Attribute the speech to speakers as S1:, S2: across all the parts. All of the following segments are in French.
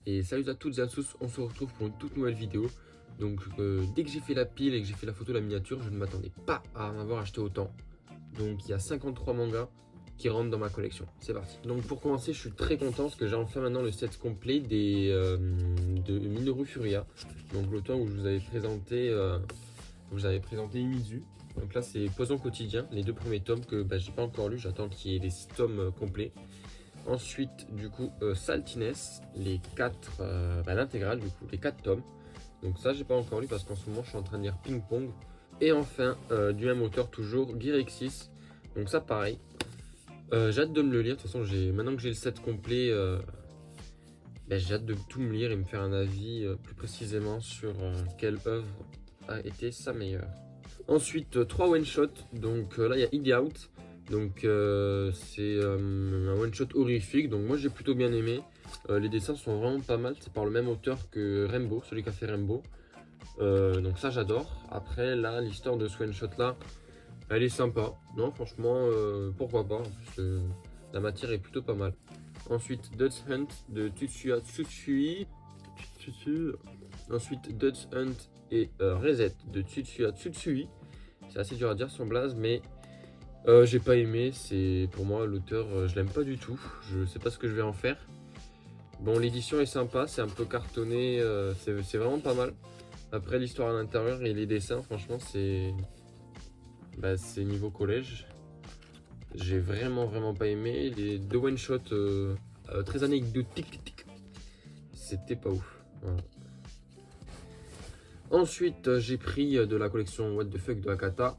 S1: Et salut à toutes et à tous, on se retrouve pour une toute nouvelle vidéo. Donc dès que j'ai fait la pile et que j'ai fait la photo de la miniature, je ne m'attendais pas à en avoir acheté autant. Donc il y a 53 mangas qui rentrent dans ma collection. C'est parti. Donc pour commencer, je suis très content parce que j'ai enfin maintenant le set complet de Minoru Furia. Donc l'auteur où je vous avais présenté Imizu. Donc là c'est Poison quotidien, les deux premiers tomes que j'ai pas encore lu, j'attends qu'il y ait les 6 tomes complets. Ensuite, du coup, Saltiness, les 4, l'intégrale, du coup, les 4 tomes. Donc ça, j'ai pas encore lu parce qu'en ce moment, je suis en train de lire Ping Pong. Et enfin, du même auteur toujours, Girexis. Donc ça, pareil. J'ai hâte de me le lire. De toute façon, maintenant que j'ai le set complet, j'ai hâte de tout me lire et me faire un avis plus précisément sur quelle œuvre a été sa meilleure. Ensuite, 3 one-shots. Donc là, il y a Idi Out. Donc c'est un one-shot horrifique. Donc moi, j'ai plutôt bien aimé. Les dessins sont vraiment pas mal. C'est par le même auteur que Rainbow, celui qui a fait Rainbow. Donc ça, j'adore. Après, là, l'histoire de ce one-shot là, elle est sympa. Non, franchement, pourquoi pas. En plus, la matière est plutôt pas mal. Ensuite, Dutch Hunt de Tetsuya Tsutsui. Ensuite, Dutch Hunt et Reset de Tetsuya Tsutsui. C'est assez dur à dire son blaze, mais j'ai pas aimé. C'est pour moi l'auteur, je l'aime pas du tout. Je sais pas ce que je vais en faire. Bon, l'édition est sympa, c'est un peu cartonné, c'est vraiment pas mal. Après, l'histoire à l'intérieur et les dessins, franchement, c'est niveau collège. J'ai vraiment pas aimé. Les deux one shot très anecdotiques, c'était pas ouf. Voilà. Ensuite, j'ai pris de la collection What the Fuck de Akata.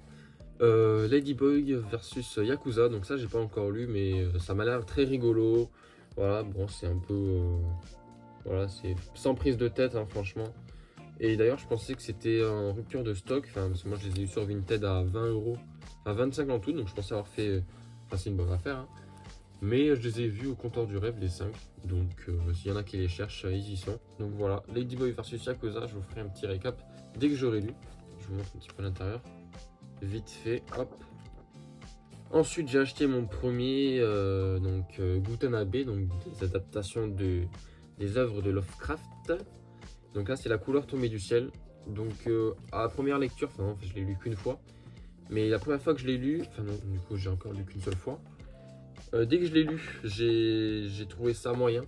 S1: Ladyboy versus Yakuza, donc ça j'ai pas encore lu, mais ça m'a l'air très rigolo. Voilà, bon, c'est un peu. Voilà, c'est sans prise de tête, hein, franchement. Et d'ailleurs, je pensais que c'était en rupture de stock, enfin, parce que moi je les ai eu sur Vinted à 20 euros, enfin 25 en tout, donc je pensais avoir fait. Enfin, c'est une bonne affaire, hein. Mais je les ai vus au comptoir du rêve, les 5. Donc s'il y en a qui les cherchent, ils y sont. Donc voilà, Ladyboy versus Yakuza, je vous ferai un petit récap dès que j'aurai lu. Je vous montre un petit peu l'intérieur. Vite fait, hop. Ensuite, j'ai acheté mon premier Gutanabe, donc des adaptations des œuvres de Lovecraft. Donc là, c'est La couleur tombée du ciel. Donc à la première lecture, enfin non, je l'ai lu qu'une fois. Mais la première fois que je l'ai lu, enfin non, du coup j'ai encore lu qu'une seule fois. Dès que je l'ai lu, j'ai trouvé ça moyen.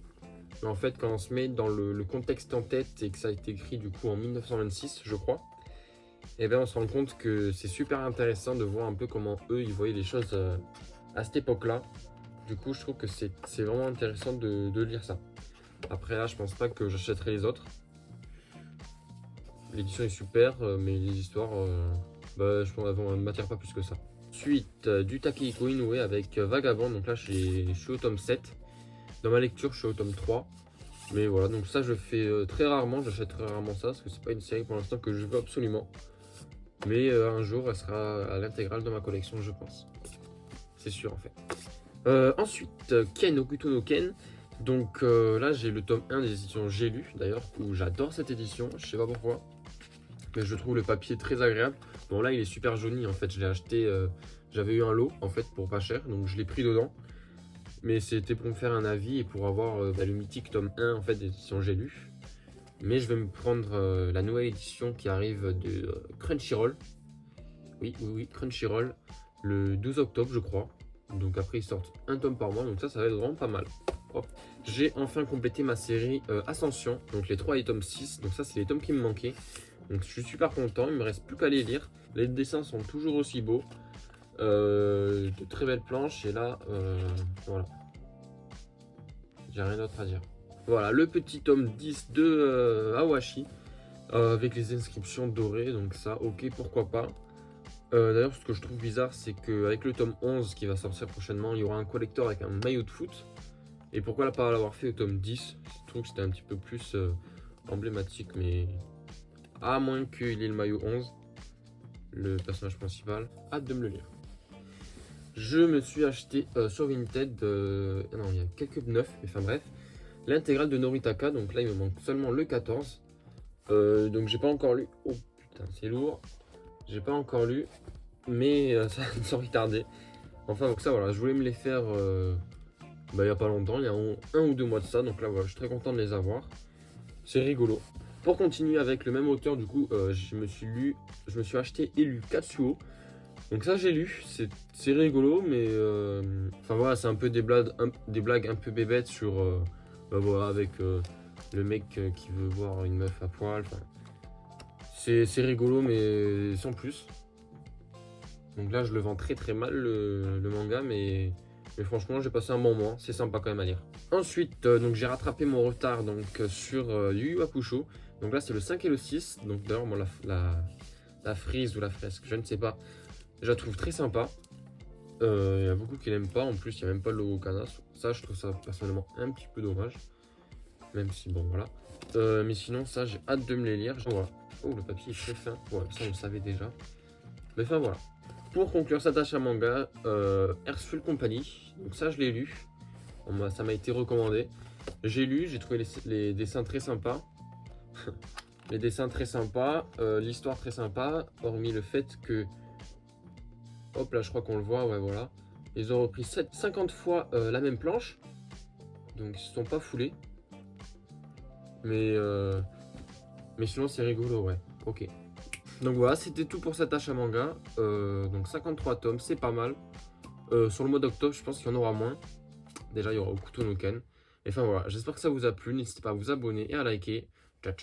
S1: Mais en fait, quand on se met dans le contexte en tête et que ça a été écrit du coup en 1926, je crois, et bien on se rend compte que c'est super intéressant de voir un peu comment eux ils voyaient les choses à cette époque-là. Du coup, je trouve que c'est vraiment intéressant de lire ça. Après là, je pense pas que j'achèterai les autres. L'édition est super, mais les histoires, je pense qu'elles ne m'attirent pas plus que ça. Ensuite, du Takehiko Inoue avec Vagabond. Donc là, je suis au tome 7. Dans ma lecture, je suis au tome 3. Mais voilà, donc ça, je fais très rarement. J'achète très rarement ça parce que c'est pas une série pour l'instant que je veux absolument. Mais un jour, elle sera à l'intégrale de ma collection, je pense. C'est sûr, en fait. Ensuite, Ken Okuto no Ken. Donc là, j'ai le tome 1 des éditions J'ai lu, d'ailleurs, où j'adore cette édition. Je sais pas pourquoi. Mais je trouve le papier très agréable. Bon, là, il est super jauni, en fait. Je l'ai acheté, j'avais eu un lot, en fait, pour pas cher. Donc, je l'ai pris dedans. Mais c'était pour me faire un avis et pour avoir le mythique tome 1, en fait, des éditions J'ai lu. Mais je vais me prendre la nouvelle édition qui arrive de Crunchyroll. Oui, Crunchyroll, le 12 octobre, je crois. Donc après, ils sortent un tome par mois, donc ça va être vraiment pas mal. J'ai enfin complété ma série Ascension, donc les 3 et tome 6. Donc ça, c'est les tomes qui me manquaient. Donc je suis super content, il me reste plus qu'à les lire. Les dessins sont toujours aussi beaux. De très belles planches, et là, voilà. J'ai rien d'autre à dire. Voilà, le petit tome 10 de Awashi, avec les inscriptions dorées, donc ça, ok, pourquoi pas. D'ailleurs, ce que je trouve bizarre, c'est qu'avec le tome 11 qui va sortir prochainement, il y aura un collector avec un maillot de foot. Et pourquoi pas l'avoir fait au tome 10? Je trouve que c'était un petit peu plus emblématique, mais à moins qu'il ait le maillot 11, le personnage principal. Hâte de me le lire. Je me suis acheté sur Vinted, non, il y a quelques neufs, mais enfin bref, l'intégrale de Noritaka. Donc là, il me manque seulement le 14. Donc j'ai pas encore lu. Oh putain, c'est lourd. J'ai pas encore lu, mais ça sans retarder. Enfin, donc ça, voilà, je voulais me les faire bah, il y a pas longtemps, il y a un ou 2 mois de ça. Donc là, voilà, je suis très content de les avoir. C'est rigolo. Pour continuer avec le même auteur, du coup, je me suis acheté Élu Katsuo. Donc ça, j'ai lu. C'est rigolo, mais enfin voilà, c'est un peu des blagues un peu bébêtes sur, bah, voilà, avec le mec qui veut voir une meuf à poil. Enfin, c'est rigolo, mais sans plus. Donc là, je le vends très très mal le manga, mais franchement, j'ai passé un bon moment. C'est sympa quand même à lire. Ensuite, donc j'ai rattrapé mon retard donc, sur Yu Yu Hakusho. Donc là, c'est le 5 et le 6. Donc d'ailleurs, moi, la frise ou la fresque, je ne sais pas. Je la trouve très sympa. Il y a beaucoup qui l'aiment pas. En plus, il n'y a même pas le logo Kana. Ça, je trouve ça personnellement un petit peu dommage. Même si, bon, voilà. Mais sinon, ça, j'ai hâte de me les lire. Voilà. Oh, le papier est très fin. Ouais, ça, on le savait déjà. Mais enfin, voilà. Pour conclure cette achat manga, Earthful Company. Donc ça, je l'ai lu. Ça m'a été recommandé. J'ai lu, j'ai trouvé les dessins très sympas. Les dessins très sympas, l'histoire très sympa, hormis le fait que... Hop là, je crois qu'on le voit, ouais, voilà. Ils ont repris 50 fois la même planche. Donc ils se sont pas foulés. Mais sinon c'est rigolo, ouais. Ok. Donc voilà, c'était tout pour cet achat manga. Donc 53 tomes, c'est pas mal. Sur le mois d'octobre, je pense qu'il y en aura moins. Déjà, il y aura Okuto no Ken. Et enfin voilà, j'espère que ça vous a plu. N'hésitez pas à vous abonner et à liker. Ciao, ciao.